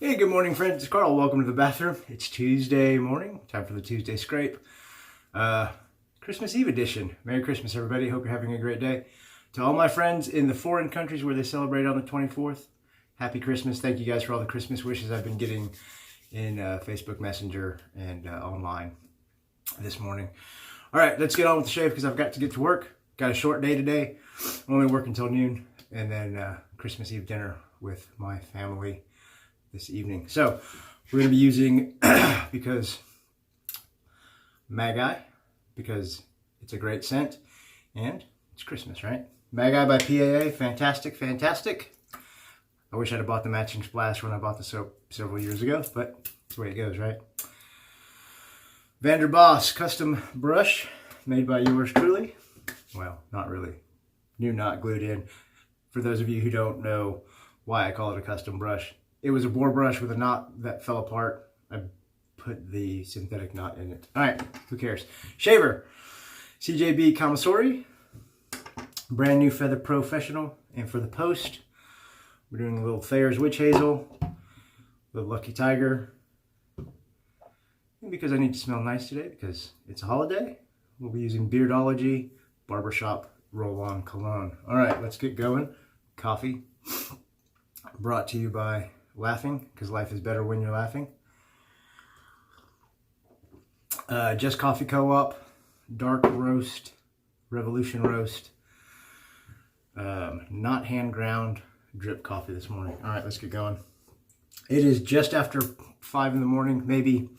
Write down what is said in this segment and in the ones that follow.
Hey, good morning, friends. It's Carl. Welcome to the bathroom. It's Tuesday morning. Time for the Tuesday scrape. Christmas Eve edition. Merry Christmas, everybody. Hope you're having a great day. To all my friends in the foreign countries where they celebrate on the 24th, Happy Christmas. Thank you guys for all the Christmas wishes I've been getting in Facebook Messenger and online this morning. All right, let's get on with the shave because I've got to get to work. Got a short day today. I'm only working until noon, and then Christmas Eve dinner with my family this evening. So we're going to be using because Magi, because it's a great scent and it's Christmas, right? Magi by PAA, fantastic, fantastic. I wish I'd have bought the matching splash when I bought the soap several years ago, but that's the way it goes, right? Vanderboss custom brush made by yours truly. Well, not really. New knot glued in. For those of you who don't know why I call it a custom brush, it was a boar brush with a knot that fell apart. I put the synthetic knot in it. All right, who cares? Shaver, CJB Kamisory, brand new Feather Professional. And for the post, we're doing a little Thayers Witch Hazel, little Lucky Tiger. And because I need to smell nice today, because it's a holiday, we'll be using Beardology Barbershop roll-on cologne. All right, let's get going. Coffee, brought to you by laughing, because life is better when you're laughing. Just Coffee Co-op, dark roast, revolution roast, not hand ground, drip coffee this morning. All right, let's get going. It is just after 5 in the morning, maybe,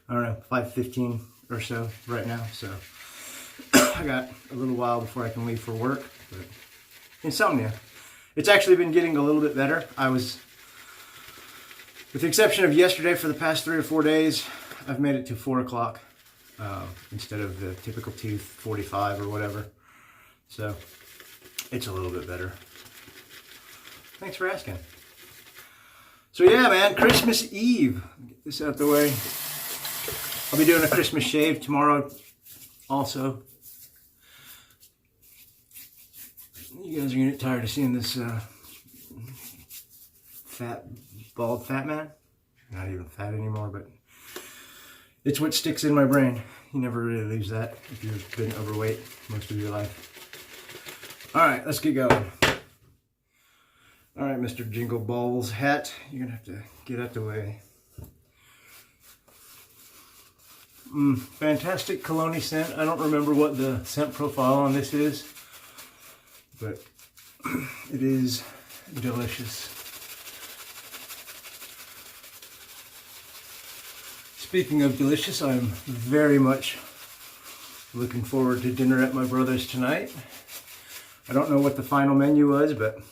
I don't know, 5:15 or so right now. So I got a little while before I can leave for work, but insomnia. It's actually been getting a little bit better. I was, with the exception of yesterday, for the past 3 or 4 days, I've made it to 4 o'clock instead of the typical 2:45 or whatever. So it's a little bit better. Thanks for asking. So yeah, man, Christmas Eve. Get this out the way. I'll be doing a Christmas shave tomorrow also. You guys are gonna get tired of seeing this bald fat man. Not even fat anymore, but it's what sticks in my brain. You never really lose that if you've been overweight most of your life. All right, let's get going. All right, Mr. Jingle Balls hat, you're gonna have to get out the way. Fantastic cologne scent. I don't remember what the scent profile on this is, but it is delicious. Speaking of delicious, I'm very much looking forward to dinner at my brother's tonight. I don't know what the final menu was, but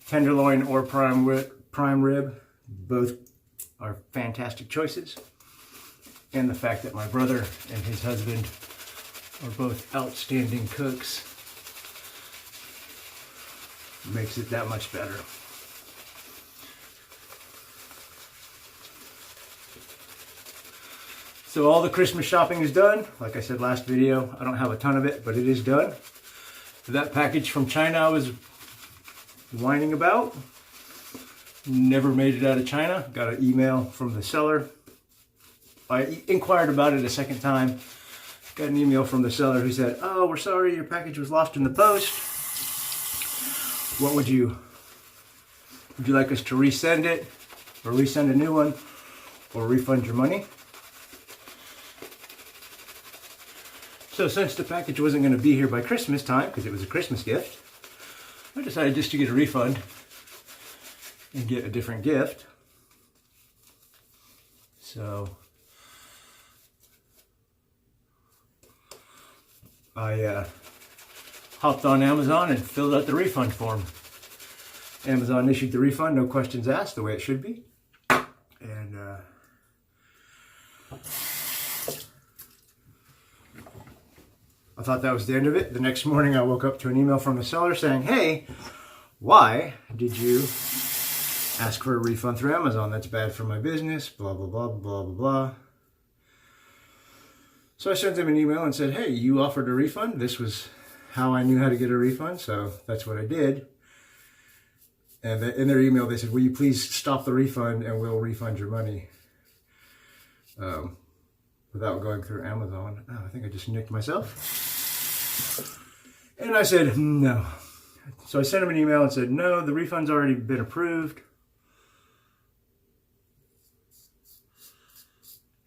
tenderloin or prime rib, both are fantastic choices. And the fact that my brother and his husband are both outstanding cooks makes it that much better. So all the Christmas shopping is done. Like I said last video, I don't have a ton of it, but it is done. That package from China I was whining about, never made it out of China. Got an email from the seller. I inquired about it a second time. Got an email from the seller who said, "Oh, we're sorry, your package was lost in the post. What would you like us to resend it, or resend a new one, or refund your money?" So since the package wasn't going to be here by Christmas time, because it was a Christmas gift, I decided just to get a refund and get a different gift. So I hopped on Amazon and filled out the refund form. Amazon issued the refund, no questions asked, the way it should be. And I thought that was the end of it. The next morning I woke up to an email from the seller saying, "Hey, why did you ask for a refund through Amazon? That's bad for my business, blah, blah, blah, blah, blah, blah." So I sent them an email and said, "Hey, you offered a refund. This was how I knew how to get a refund, so that's what I did." And in their email, they said, will you please stop the refund and we'll refund your money without going through Amazon. Oh, I think I just nicked myself. And I said, no. So I sent them an email and said, no, the refund's already been approved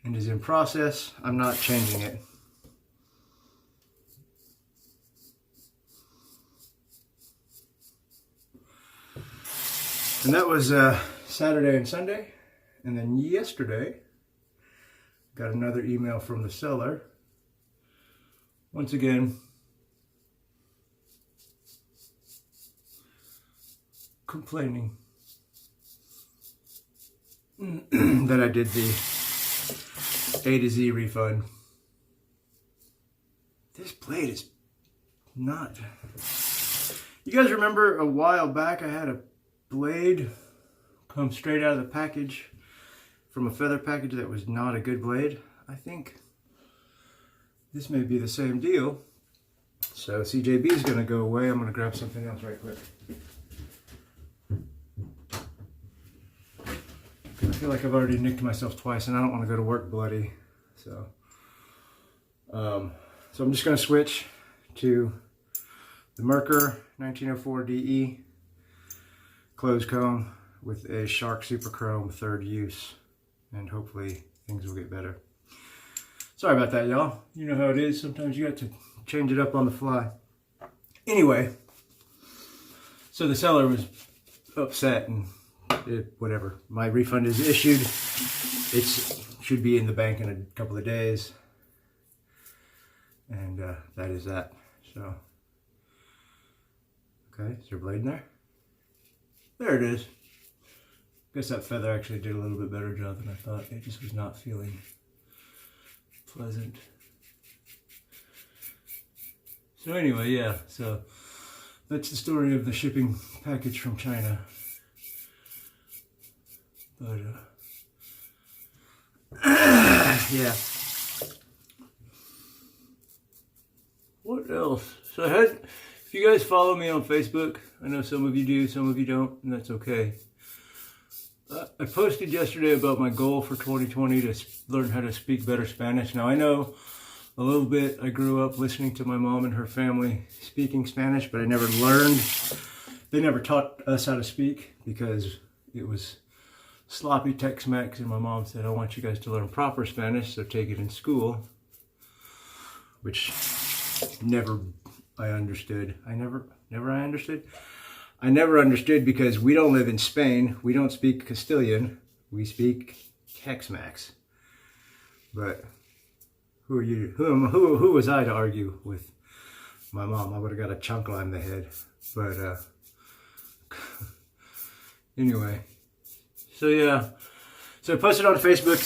and is in process. I'm not changing it. And that was Saturday and Sunday. And then yesterday, got another email from the seller. Once again, complaining that I did the A to Z refund. This blade is not... You guys remember a while back I had a blade come straight out of the package from a feather package that was not a good blade? I think this may be the same deal. So CJB is going to go away. I'm going to grab something else right quick. I feel like I've already nicked myself twice and I don't want to go to work bloody. So I'm just going to switch to the Merkur 1904 DE closed comb with a Shark Super Chrome third use, and hopefully things will get better. Sorry about that, y'all. You know how it is. Sometimes you got to change it up on the fly. Anyway, so the seller was upset and whatever. My refund is issued. It should be in the bank in a couple of days. And that is that. So, okay, is there a blade in there? There it is. Guess that feather actually did a little bit better job than I thought. It just was not feeling pleasant. So anyway, yeah, so that's the story of the shipping package from China. But yeah. What else? So if you guys follow me on Facebook, I know some of you do, some of you don't, and that's okay. I posted yesterday about my goal for 2020 to learn how to speak better Spanish. Now I know a little bit. I grew up listening to my mom and her family speaking Spanish, but I never learned. They never taught us how to speak because it was sloppy Tex-Mex, and my mom said, I want you guys to learn proper Spanish, so take it in school. Which I understood. I never understood because we don't live in Spain. We don't speak Castilian. We speak Tex-Mex. But who are you? Who was I to argue with my mom? I would have got a chunkla in the head. But anyway. So yeah. So I posted on Facebook,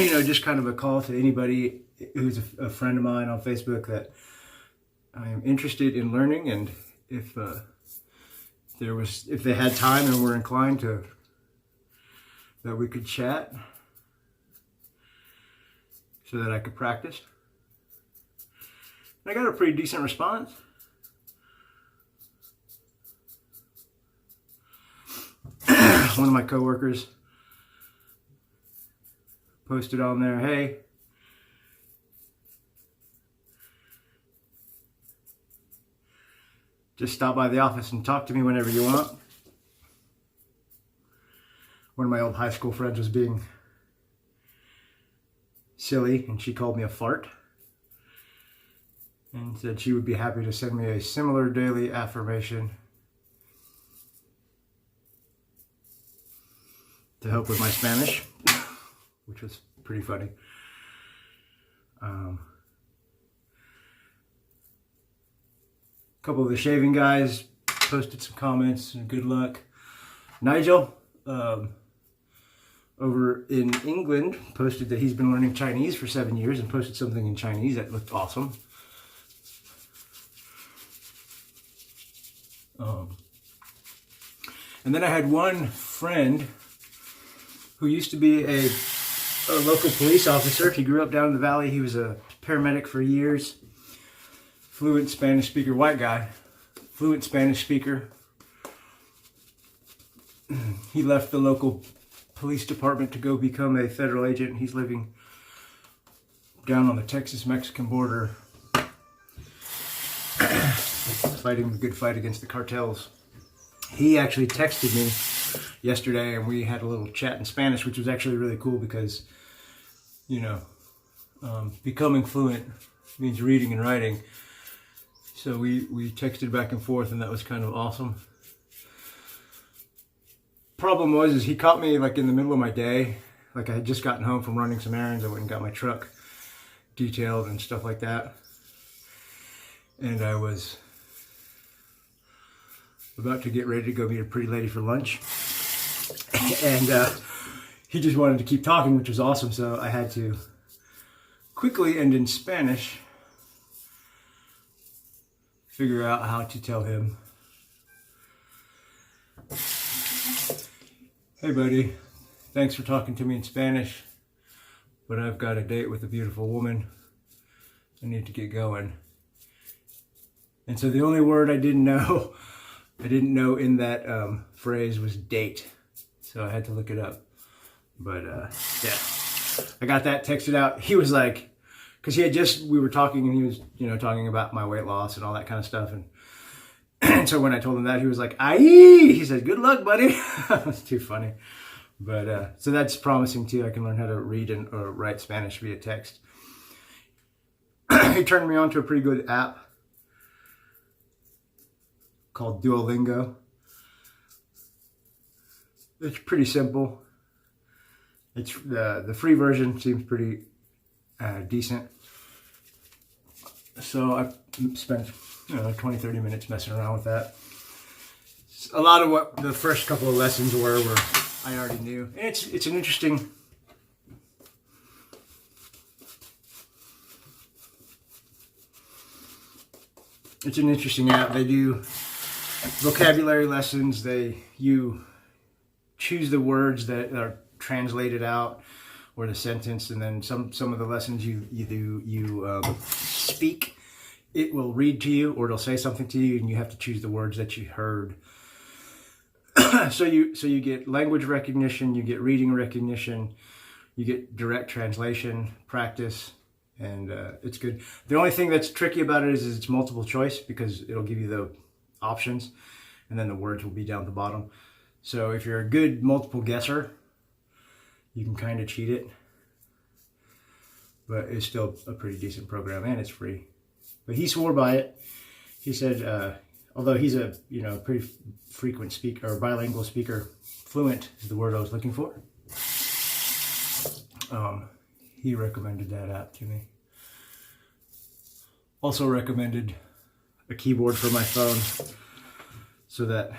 you know, just kind of a call to anybody who's a friend of mine on Facebook that I am interested in learning, and if they had time and were inclined to, that we could chat so that I could practice. And I got a pretty decent response. One of my coworkers posted on there, hey, just stop by the office and talk to me whenever you want. One of my old high school friends was being silly and she called me a fart and said she would be happy to send me a similar daily affirmation to help with my Spanish, which was pretty funny. A couple of the shaving guys posted some comments and good luck. Nigel over in England posted that he's been learning Chinese for 7 years and posted something in Chinese that looked awesome. And then I had one friend who used to be a local police officer. He grew up down in the valley. He was a paramedic for years. Fluent Spanish speaker, white guy. Fluent Spanish speaker. he left the local police department to go become a federal agent. He's living down on the Texas-Mexican border, fighting the good fight against the cartels. He actually texted me yesterday and we had a little chat in Spanish, which was actually really cool because, you know, becoming fluent means reading and writing. So we texted back and forth, and that was kind of awesome. Problem was, is he caught me like in the middle of my day. Like I had just gotten home from running some errands. I went and got my truck detailed and stuff like that. And I was about to get ready to go meet a pretty lady for lunch. And he just wanted to keep talking, which was awesome. So I had to quickly and in Spanish figure out how to tell him, "Hey buddy, thanks for talking to me in Spanish, but I've got a date with a beautiful woman. I need to get going." And so the only word I didn't know in that phrase was date. So I had to look it up. But yeah, I got that texted out. He was like, because we were talking and he was, you know, talking about my weight loss and all that kind of stuff. And so when I told him that, he was like, "Aye," he said, "Good luck, buddy." That was too funny. But so that's promising too. I can learn how to read or write Spanish via text. He turned me on to a pretty good app called Duolingo. It's pretty simple. It's the free version seems pretty decent. So I spent 20-30 minutes messing around with that. A lot of what the first couple of lessons were I already knew. And it's an interesting app. They do vocabulary lessons. You choose the words that are translated out or the sentence, and then some of the lessons you speak, it will read to you or it'll say something to you, and you have to choose the words that you heard. So you get language recognition, you get reading recognition, you get direct translation practice, and it's good. The only thing that's tricky about it is it's multiple choice, because it'll give you the options and then the words will be down at the bottom. So if you're a good multiple guesser, you can kind of cheat it, but it's still a pretty decent program and it's free. But he swore by it. He said, although he's a pretty frequent speaker or bilingual speaker, fluent is the word I was looking for. He recommended that app to me. Also recommended a keyboard for my phone, so that,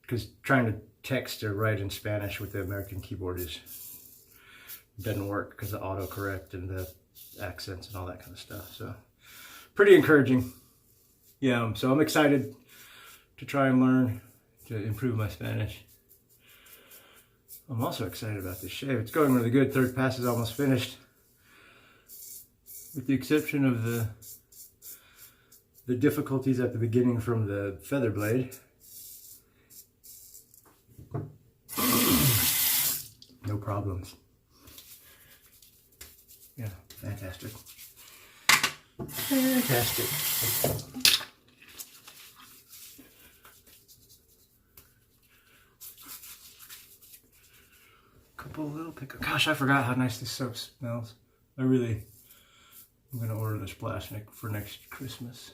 because trying to text or write in Spanish with the American keyboard doesn't work because of autocorrect and the accents and all that kind of stuff. So pretty encouraging. Yeah, so I'm excited to try and learn to improve my Spanish. I'm also excited about this shave. It's going really good. Third pass is almost finished, with the exception of the difficulties at the beginning from the feather blade. No problems. Yeah, fantastic. Fantastic. Couple little pickles. Gosh, I forgot how nice this soap smells. I'm gonna order this plastic for next Christmas.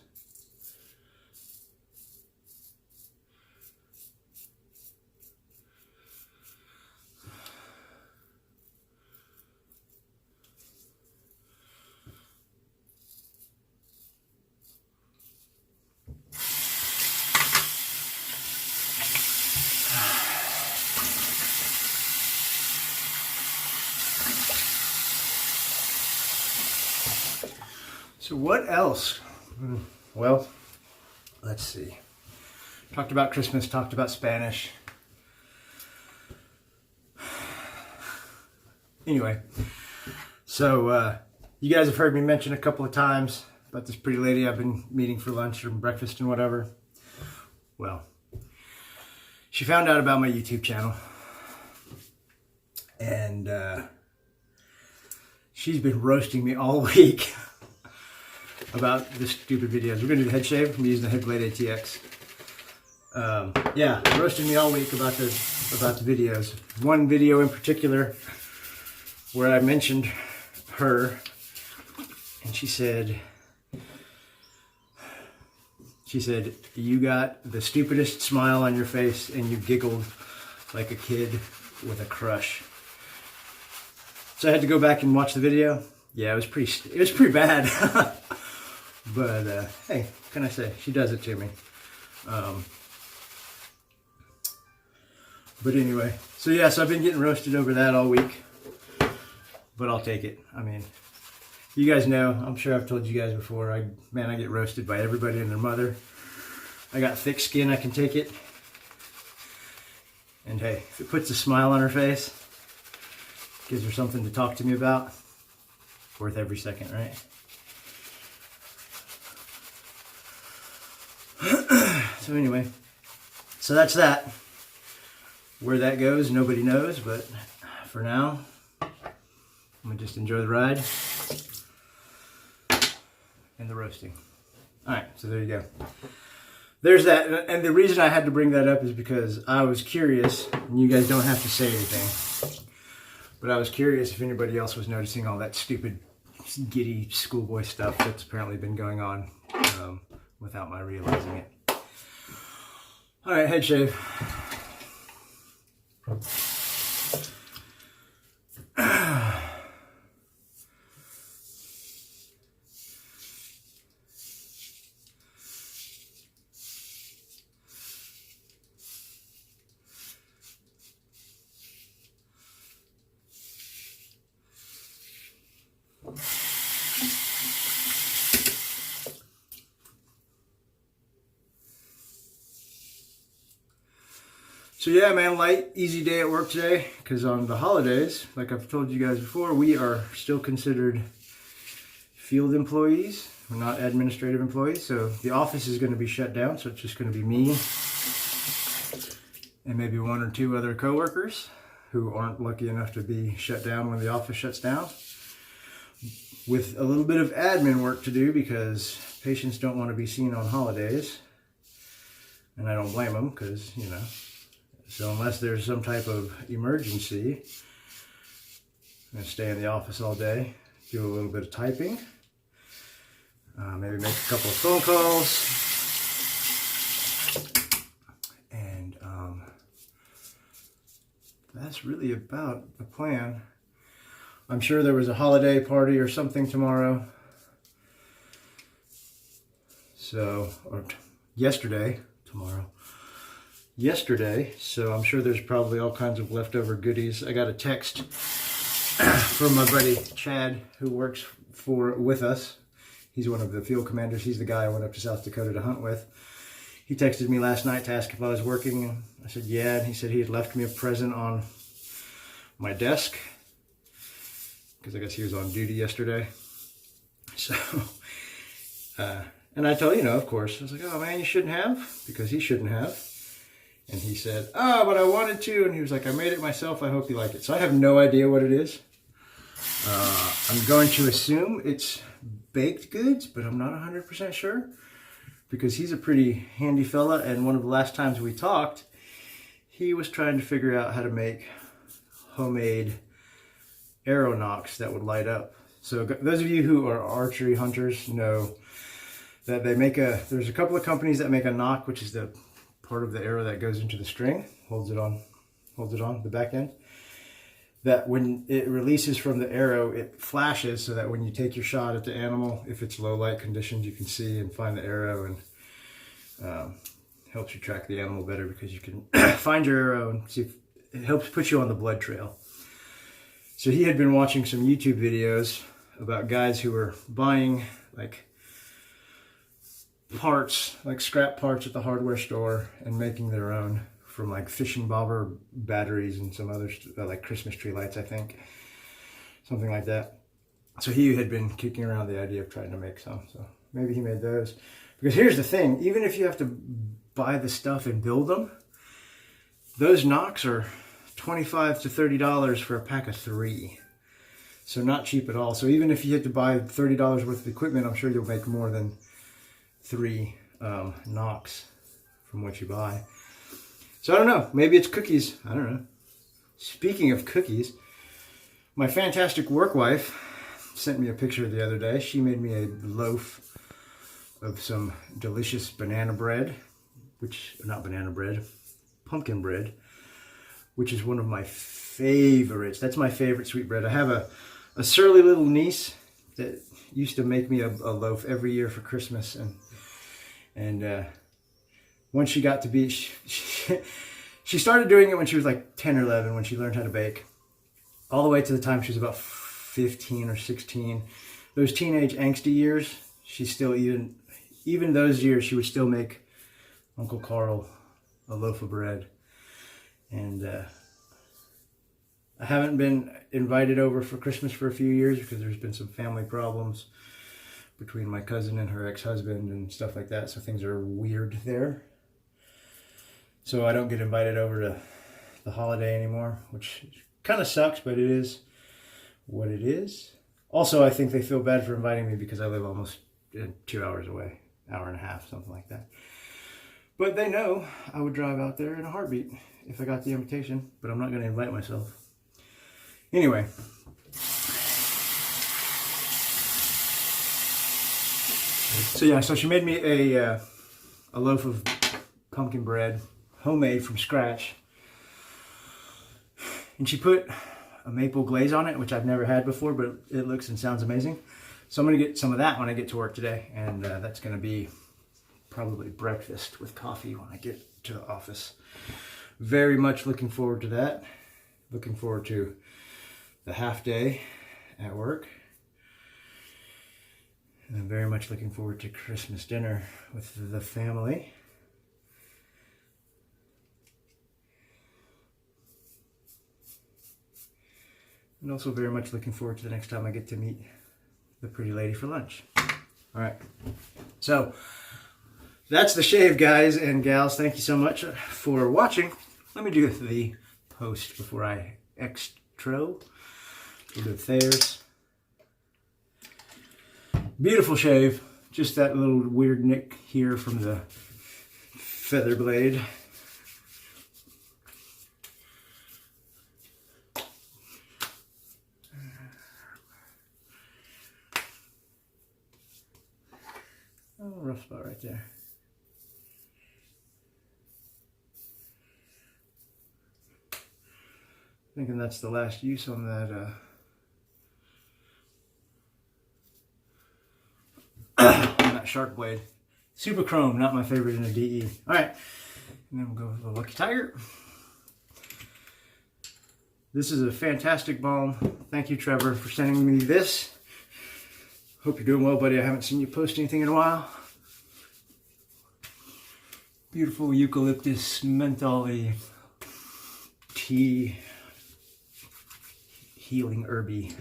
So what else? Well, let's see. Talked about Christmas, talked about Spanish. Anyway, so you guys have heard me mention a couple of times about this pretty lady I've been meeting for lunch or breakfast and whatever. Well, She found out about my YouTube channel, and she's been roasting me all week about the stupid videos. We're gonna do the head shave. I'm using the HeadBlade ATX. Yeah, roasting me all week about the videos. One video in particular where I mentioned her, and she said, you got the stupidest smile on your face and you giggled like a kid with a crush. So I had to go back and watch the video. Yeah, it was pretty bad. But hey, what can I say? She does it to me. But anyway, so yeah, so I've been getting roasted over that all week. But I'll take it. I mean, you guys know, I'm sure I've told you guys before, I get roasted by everybody and their mother. I got thick skin, I can take it. And hey, if it puts a smile on her face, gives her something to talk to me about, worth every second, right? So anyway, so that's that. Where that goes, nobody knows, but for now, I'm gonna just enjoy the ride and the roasting. All right, so there you go. There's that, and the reason I had to bring that up is because I was curious, and you guys don't have to say anything, but I was curious if anybody else was noticing all that stupid, giddy schoolboy stuff that's apparently been going on without my realizing it. All right, head shave. So yeah, man, light, easy day at work today, because on the holidays, like I've told you guys before, we are still considered field employees. We're not administrative employees, so the office is going to be shut down, so it's just going to be me and maybe one or two other coworkers who aren't lucky enough to be shut down when the office shuts down, with a little bit of admin work to do because patients don't want to be seen on holidays, and I don't blame them because, you know. So unless there's some type of emergency, I'm going to stay in the office all day, do a little bit of typing, maybe make a couple of phone calls, and that's really about the plan. I'm sure there was a holiday party or something tomorrow. So, or yesterday, so I'm sure there's probably all kinds of leftover goodies. I got a text from my buddy Chad, who works with us. He's one of the field commanders. He's the guy I went up to South Dakota to hunt with. He texted me last night to ask if I was working, and I said yeah, and he said he had left me a present on my desk because I guess he was on duty yesterday. So and I told, you know, of course, I was like, oh man, you shouldn't have, because he shouldn't have. And he said, oh, but I wanted to. And he was like, I made it myself. I hope you like it. So I have no idea what it is. I'm going to assume it's baked goods, but I'm not 100% sure, because he's a pretty handy fella. And one of the last times we talked, he was trying to figure out how to make homemade arrow nocks that would light up. So those of you who are archery hunters know that there's a couple of companies that make a nock, which is the part of the arrow that goes into the string, holds it on the back end, that when it releases from the arrow, it flashes so that when you take your shot at the animal, if it's low light conditions, you can see and find the arrow, and helps you track the animal better because you can find your arrow and see if it helps put you on the blood trail. So he had been watching some YouTube videos about guys who were buying like parts, like scrap parts at the hardware store, and making their own from like fishing bobber batteries and some other like Christmas tree lights, I think, something like that. So he had been kicking around the idea of trying to make some, so maybe he made those. Because here's the thing, even if you have to buy the stuff and build them, Those knocks are $25 to $30 for a pack of 3. So not cheap at all. So even if you had to buy $30 worth of equipment, I'm sure you'll make more than 3 knocks from what you buy. So I don't know. Maybe it's cookies. I don't know. Speaking of cookies, my fantastic work wife sent me a picture the other day. She made me a loaf of some delicious banana bread, pumpkin bread, which is one of my favorites. That's my favorite sweet bread. I have a surly little niece that used to make me a loaf every year for Christmas, and once she got to be, she started doing it when she was like 10 or 11, when she learned how to bake, all the way to the time she was about 15 or 16. Those teenage angsty years, she still, even those years, she would still make Uncle Carl a loaf of bread. And I haven't been invited over for Christmas for a few years because there's been some family problems between my cousin and her ex-husband and stuff like that. So things are weird there. So I don't get invited over to the holiday anymore, which kind of sucks, but it is what it is. Also, I think they feel bad for inviting me because I live almost 2 hours away, hour and a half, something like that. But they know I would drive out there in a heartbeat if I got the invitation, but I'm not going to invite myself. Anyway. So yeah, so she made me a loaf of pumpkin bread, homemade from scratch. And she put a maple glaze on it, which I've never had before, but it looks and sounds amazing. So I'm going to get some of that when I get to work today, and that's going to be probably breakfast with coffee when I get to the office. Very much looking forward to that. Looking forward to the half day at work. And I'm very much looking forward to Christmas dinner with the family. And also very much looking forward to the next time I get to meet the pretty lady for lunch. All right. So that's the shave, guys and gals. Thank you so much for watching. Let me do the post before I extro. We'll do Thayers. Beautiful shave. Just that little weird nick here from the feather blade. Oh, rough spot right there. Thinking that's the last use on that on that shark blade. Super chrome, not my favorite in a DE. All right, and then we'll go with the Lucky Tiger. This is a fantastic balm. Thank you, Trevor, for sending me this. Hope you're doing well, buddy. I haven't seen you post anything in a while. Beautiful eucalyptus menthol-y tea, healing herby.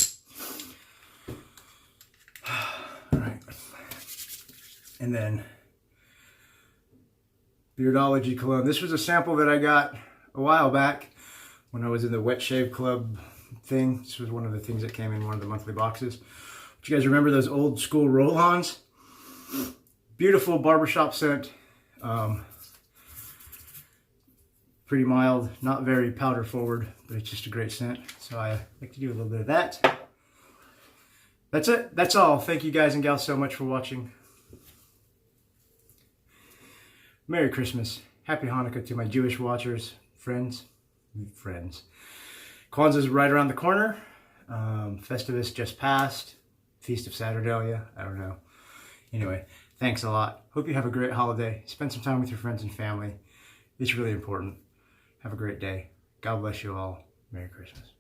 All right. And then Beardology cologne. This was a sample that I got a while back when I was in the Wet Shave Club thing. This was one of the things that came in one of the monthly boxes. Do you guys remember those old school roll-ons? Beautiful barbershop scent. Pretty mild, not very powder forward, but it's just a great scent. So I like to do a little bit of that. That's it. That's all. Thank you guys and gals so much for watching. Merry Christmas. Happy Hanukkah to my Jewish watchers, friends. Kwanzaa's right around the corner. Festivus just passed. Feast of Saturnalia. I don't know. Anyway, thanks a lot. Hope you have a great holiday. Spend some time with your friends and family. It's really important. Have a great day. God bless you all. Merry Christmas.